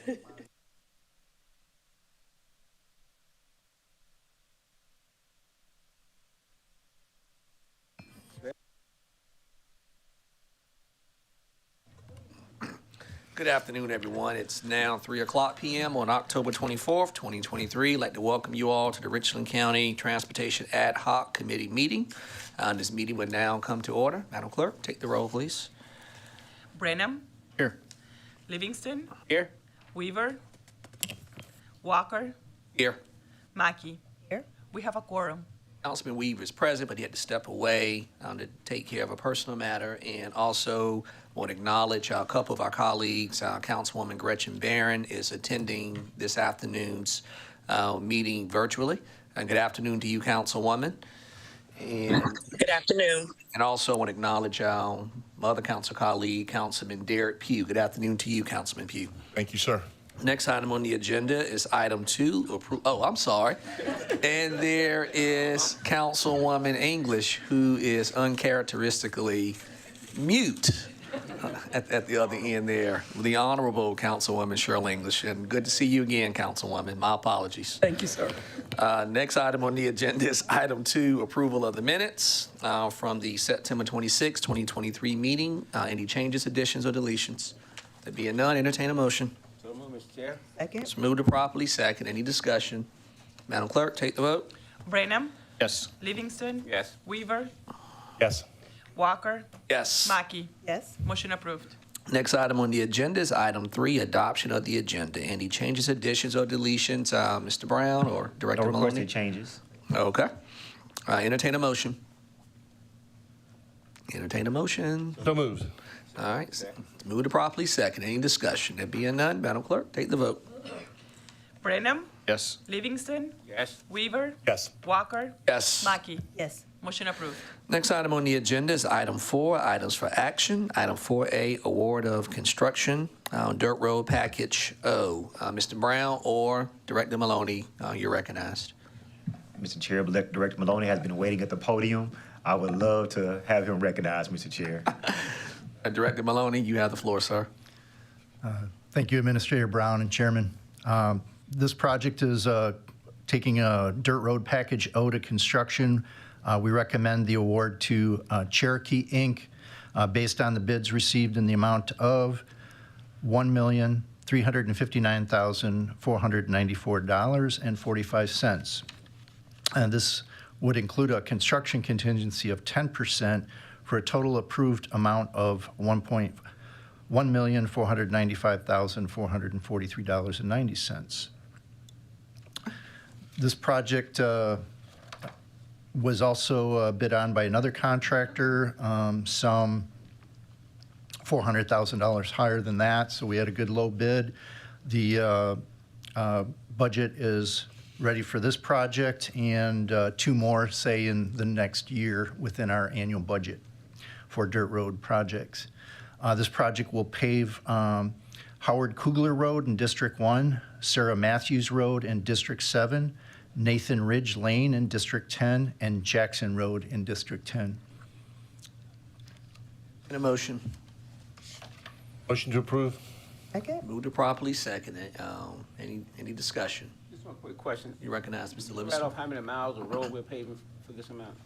Good afternoon, everyone. It's now 3:00 p.m. on October 24th, 2023. I'd like to welcome you all to the Richland County Transportation Ad Hoc Committee meeting. This meeting will now come to order. Madam Clerk, take the roll, please. Brenham. Here. Livingston. Here. Weaver. Walker. Here. Mackey. Here. We have a quorum. Councilman Weaver is present, but he had to step away to take care of a personal matter. And also want to acknowledge a couple of our colleagues. Councilwoman Gretchen Barron is attending this afternoon's meeting virtually. And good afternoon to you, Councilwoman. And Good afternoon. And also want to acknowledge our other council colleague, Councilman Derek Pugh. Good afternoon to you, Councilman Pugh. Thank you, sir. Next item on the agenda is item 2. I'm sorry. And there is Councilwoman English, who is uncharacteristically mute at the other end there. The Honorable Councilwoman Shirley English. And good to see you again, Councilwoman. My apologies. Thank you, sir. Next item on the agenda is item 2, approval of the minutes from the September 26, 2023 meeting. Any changes, additions, or deletions? There being none, entertain a motion. Mr. Chair. Second. It's moved to properly second. Any discussion? Madam Clerk, take the vote. Brenham. Yes. Livingston. Yes. Weaver. Yes. Walker. Yes. Mackey. Yes. Motion approved. Next item on the agenda is item 3, adoption of the agenda. Any changes, additions, or deletions? Mr. Brown or Director No Maloney? requested changes. Okay. Entertain a motion. Entertain a motion. So moved. All right. It's moved to properly second. Any discussion? There being none, Madam Clerk, take the vote. Brenham. Yes. Livingston. Yes. Weaver. Yes. Walker. Yes. Mackey. Yes. Motion approved. Next item on the agenda is item 4, items for action. Item 4A, award of construction, dirt road package O. Mr. Brown or Director Maloney, you're recognized. Mr. Chair, Director Maloney has been waiting at the podium. I would love to have him recognized, Mr. Chair. Director Maloney, you have the floor, sir. Thank you, Administrator Brown and Chairman. This project is taking a dirt road package O to construction. We recommend the award to Cherokee Inc. Based on the bids received in the amount of $1,359,494.45. And this would include a construction contingency of 10% for a total approved amount of $1,495,443.90. This project was also bid on by another contractor, some $400,000 higher than that, so we had a good low bid. The budget is ready for this project and 2 more, say, in the next year within our annual budget for dirt road projects. This project will pave Howard Kugler Road in District 1, Sarah Matthews Road in District 7, Nathan Ridge Lane in District 10, and Jackson Road in District 10. In a motion. Motion to approve. Second. Move to properly second. Any discussion? Just one quick question. You recognize Mr. Right Livingston? off how many miles of road we're paving for this amount?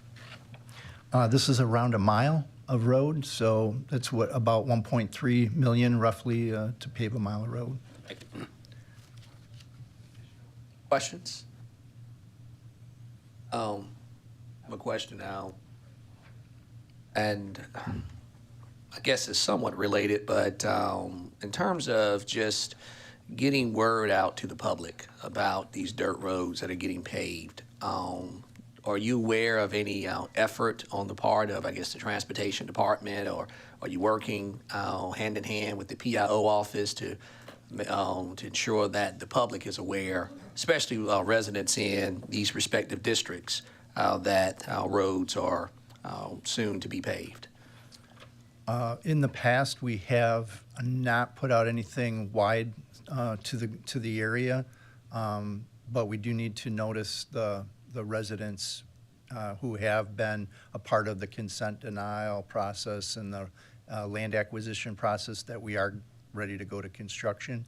This is around a mile of road, so that's what, about 1.3 million roughly to pave a mile of road. Thank you. Questions? I have a question now, and I guess it's somewhat related, but in terms of just getting word out to the public about these dirt roads that are getting paved, are you aware of any effort on the part of, I guess, the Transportation Department, or are you working hand in hand with the PIO office to ensure that the public is aware, especially residents in these respective districts, that roads are soon to be paved? In the past, we have not put out anything wide to the area, but we do need to notice the residents who have been a part of the consent denial process and the land acquisition process that we are ready to go to construction.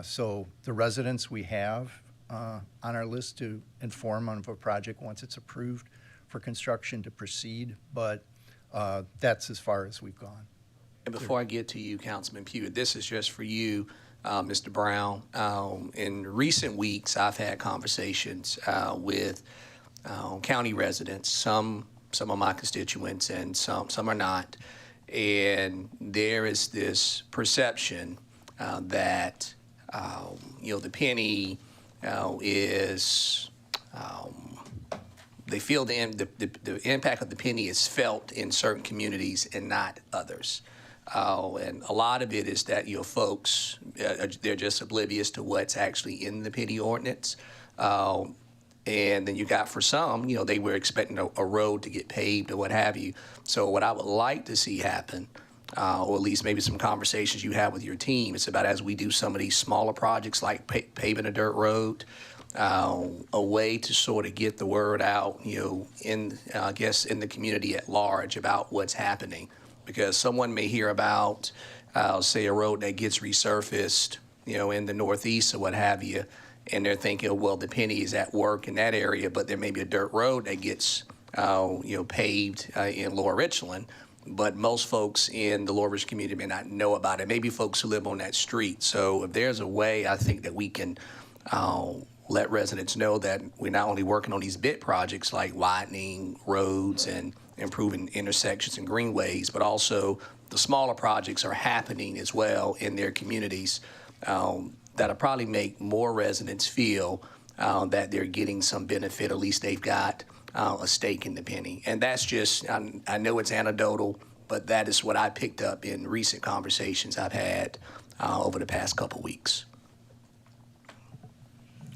So the residents we have on our list to inform on a project once it's approved for construction to proceed, but that's as far as we've gone. And before I get to you, Councilman Pugh, this is just for you, Mr. Brown. In recent weeks, I've had conversations with county residents, some of my constituents and some are not. And there is this perception that, the penny is, they feel the impact of the penny is felt in certain communities and not others. And a lot of it is that, folks, they're just oblivious to what's actually in the penny ordinance. And then you got for some, they were expecting a road to get paved or what have you. So what I would like to see happen, or at least maybe some conversations you have with your team, it's about as we do some of these smaller projects like paving a dirt road, a way to sort of get the word out, in the community at large about what's happening. Because someone may hear about, say, a road that gets resurfaced, in the Northeast or what have you, and they're thinking, well, the penny is at work in that area, but there may be a dirt road that gets, paved in Lower Richland. But most folks in the Lower Richland community may not know about it. Maybe folks who live on that street. So if there's a way, I think that we can let residents know that we're not only working on these bit projects like widening roads and improving intersections and greenways, but also the smaller projects are happening as well in their communities that'll probably make more residents feel that they're getting some benefit, at least they've got a stake in the penny. And that's just, I know it's anecdotal, but that is what I picked up in recent conversations I've had over the past couple weeks.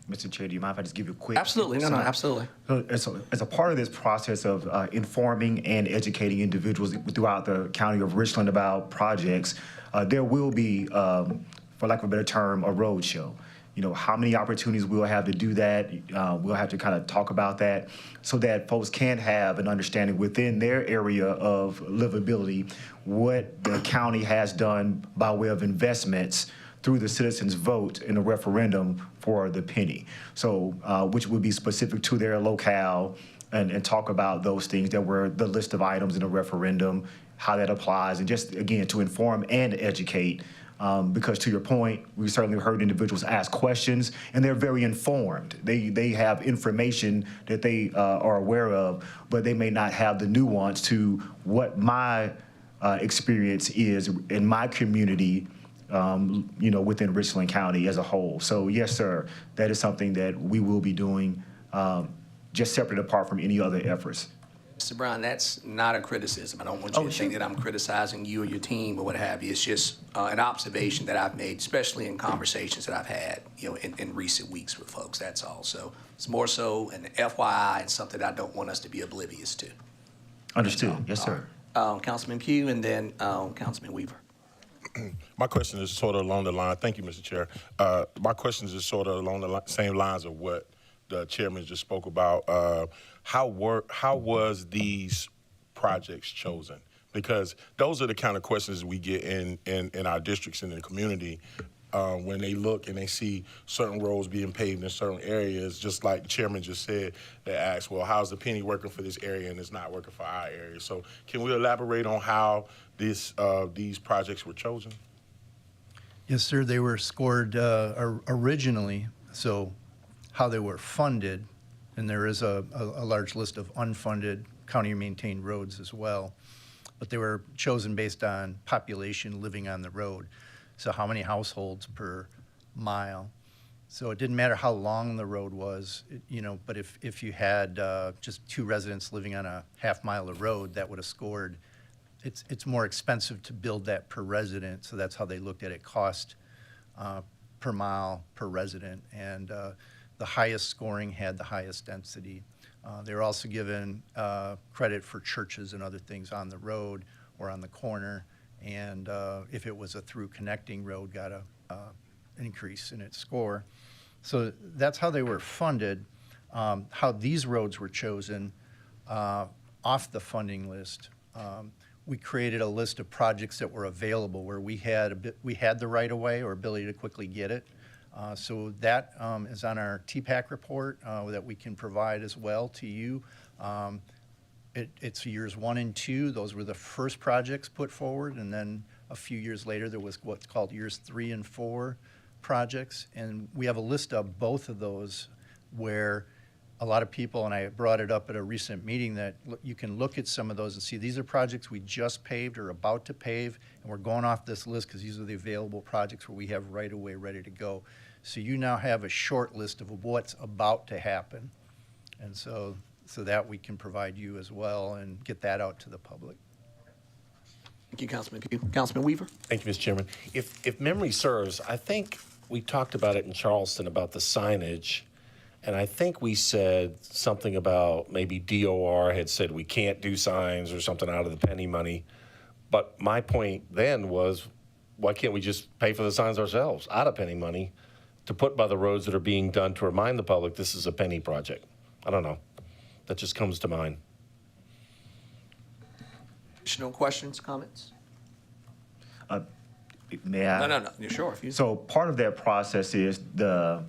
Mr. Chair, do you mind if I just give you a quick? Absolutely, no, absolutely. As a part of this process of informing and educating individuals throughout the county of Richland about projects, there will be, for lack of a better term, a road show. How many opportunities we'll have to do that, we'll have to kind of talk about that so that folks can have an understanding within their area of livability what the county has done by way of investments through the citizens' vote in a referendum for the penny. So, which would be specific to their locale and talk about those things that were the list of items in a referendum, how that applies, and just, again, to inform and educate. Because to your point, we certainly heard individuals ask questions, and they're very informed. They have information that they are aware of, but they may not have the nuance to what my experience is in my community, within Richland County as a whole. So yes, sir, that is something that we will be doing, just separate apart from any other efforts. Mr. Brown, that's not a criticism. I don't want you to think that I'm criticizing you or your team or what have you. It's just an observation that I've made, especially in conversations that I've had, in recent weeks with folks. That's all. So it's more so an FYI and something I don't want us to be oblivious to. Understood. Yes, sir. Councilman Pugh and then Councilman Weaver. My question is sort of along the line. Thank you, Mr. Chair. My question is sort of along the same lines of what the chairman just spoke about. How was these projects chosen? Because those are the kind of questions we get in our districts and in the community when they look and they see certain roads being paved in certain areas, just like the chairman just said, they ask, well, how's the penny working for this area and it's not working for our area? So can we elaborate on how these projects were chosen? Yes, sir. They were scored originally, so how they were funded, and there is a large list of unfunded county-maintained roads as well, but they were chosen based on population living on the road. So how many households per mile? So it didn't matter how long the road was, but if you had just 2 residents living on a half-mile of road, that would have scored. It's more expensive to build that per resident, so that's how they looked at it, cost per mile per resident. And the highest scoring had the highest density. They were also given credit for churches and other things on the road or on the corner. And if it was a through connecting road, got an increase in its score. So that's how they were funded. How these roads were chosen off the funding list we created a list of projects that were available where we had the right of way or ability to quickly get it. So that is on our TPAC report that we can provide as well to you. It's years 1 and 2. Those were the first projects put forward, and then a few years later there was what's called years 3 and 4 projects. And we have a list of both of those where a lot of people, and I brought it up at a recent meeting, that you can look at some of those and see these are projects we just paved or about to pave, and we're going off this list because these are the available projects where we have right of way ready to go. So you now have a short list of what's about to happen. And so that we can provide you as well and get that out to the public. Thank you, Councilman Pugh. Councilman Weaver? Thank you, Mr. Chairman. If memory serves, I think we talked about it in Charleston about the signage, and I think we said something about maybe DOR had said we can't do signs or something out of the penny money. But my point then was, why can't we just pay for the signs ourselves out of penny money to put by the roads that are being done to remind the public this is a penny project? I don't know. That just comes to mind. Additional questions, comments? May I? No. You're sure. If you So part of that process is the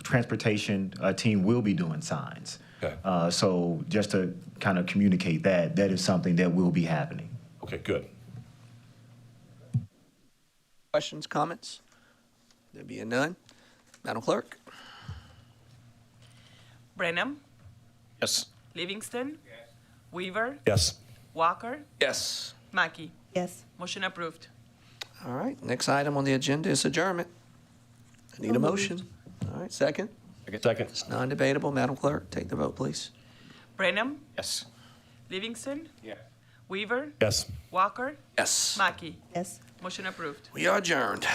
transportation team will be doing signs. Okay. So just to kind of communicate that is something that will be happening. Okay, good. questions, comments? There being none, Madam Clerk? Brenham, Yes. Livingston. Weaver, Yes. Walker, Yes. Mackey. Yes. Motion approved. All right, next item on the agenda is adjournment. I need a motion. All right, second. Second. It's non-debatable. Madam Clerk, take the vote, please. Brenham, Yes. Livingston. Yes. Weaver, Yes. Walker, Yes. Mackey. Yes. Motion approved. We are adjourned.